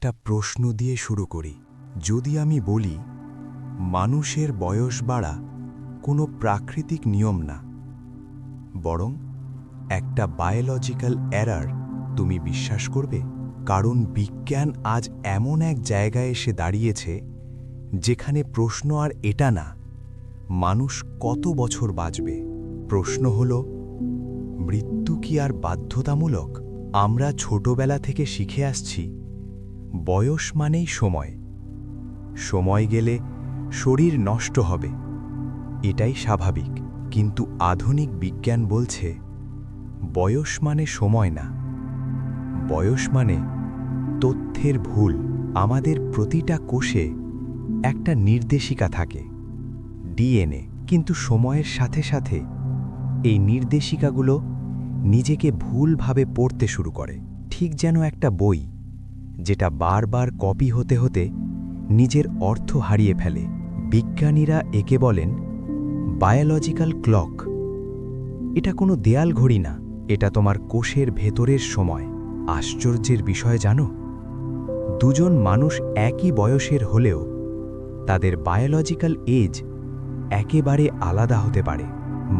একটা প্রশ্ন দিয়ে শুরু করি। যদি আমি বলি মানুষের বয়স বাড়া কোনো প্রাকৃতিক নিয়ম না, বরং একটা বায়োলজিক্যাল এরার, তুমি বিশ্বাস করবে? কারণ বিজ্ঞান আজ এমন এক জায়গায় এসে দাঁড়িয়েছে যেখানে প্রশ্ন আর এটা না মানুষ কত বছর বাঁচবে, প্রশ্ন হলো মৃত্যু কি আর বাধ্যতামূলক? আমরা ছোটবেলা থেকে শিখে আসছি বয়স মানেই সময়, সময় গেলে শরীর নষ্ট হবে, এটাই স্বাভাবিক। কিন্তু আধুনিক বিজ্ঞান বলছে বয়স মানে সময় না, বয়স মানে তথ্যের ভুল। আমাদের প্রতিটা কোষে একটা নির্দেশিকা থাকে, ডিএনএ, কিন্তু সময়ের সাথে সাথে এই নির্দেশিকাগুলো নিজেকে ভুলভাবে পড়তে শুরু করে, ঠিক যেন একটা বই যেটা বারবার কপি হতে হতে নিজের অর্থ হারিয়ে ফেলে। বিজ্ঞানীরা একে বলেন বায়োলজিক্যাল ক্লক। এটা কোনো দেয়াল ঘড়ি না, এটা তোমার কোষের ভেতরের সময়। আশ্চর্যের বিষয় জানো, দুজন মানুষ একই বয়সের হলেও তাদের বায়োলজিক্যাল এজ একেবারে আলাদা হতে পারে।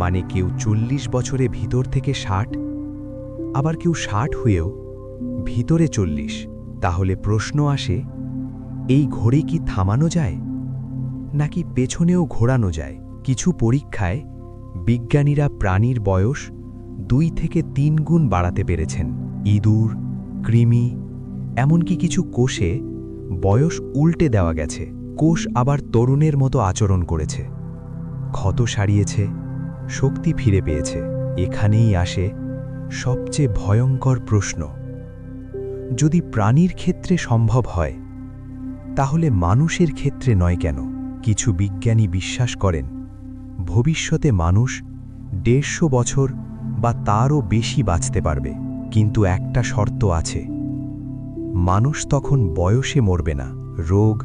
মানে কেউ 40 বছরে ভিতর থেকে 60, আবার কেউ 60 হয়েও ভিতরে 40। তাহলে প্রশ্ন আসে, এই ঘড়ি কি থামানো যায় নাকি পেছনেও ঘোরানো যায়? কিছু পরীক্ষায় বিজ্ঞানীরা প্রাণীর বয়স 2 থেকে 3 গুণ বাড়াতে পেরেছেন। ইঁদুর, কৃমি, এমনকি কিছু কোষে বয়স উল্টে দেওয়া গেছে। কোষ আবার তরুণের মতো আচরণ করেছে, ক্ষত সারিয়েছে, শক্তি ফিরে পেয়েছে। এখানেই আসে সবচেয়ে ভয়ঙ্কর প্রশ্ন, যদি প্রাণীর ক্ষেত্রে সম্ভব হয় তাহলে মানুষের ক্ষেত্রে নয় কেন? কিছু বিজ্ঞানী বিশ্বাস করেন ভবিষ্যতে মানুষ 150 বছর বা তারও বেশি বাঁচতে পারবে, কিন্তু একটা শর্ত আছে, মানুষ তখন বয়সে মরবে না, রোগ,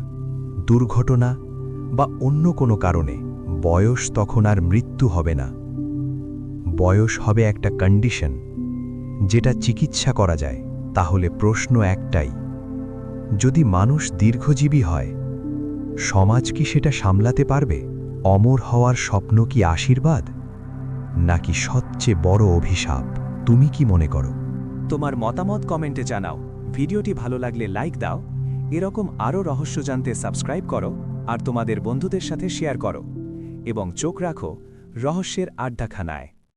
দুর্ঘটনা বা অন্য কোনো কারণে। বয়স তখন আর মৃত্যু হবে না, বয়স হবে একটা কন্ডিশন যেটা চিকিৎসা করা যায়। তাহলে প্রশ্ন একটাই, যদি মানুষ দীর্ঘজীবী হয়, সমাজ কি সেটা সামলাতে পারবে? অমর হওয়ার স্বপ্ন কি আশীর্বাদ নাকি সবচেয়ে বড় অভিশাপ? তুমি কি মনে করো? তোমার মতামত কমেন্টে জানাও। ভিডিওটি ভালো লাগলে লাইক দাও, এরকম আরও রহস্য জানতে সাবস্ক্রাইব করো আর তোমাদের বন্ধুদের সাথে শেয়ার করো, এবং চোখ রাখো রহস্যের আড্ডাখানায়।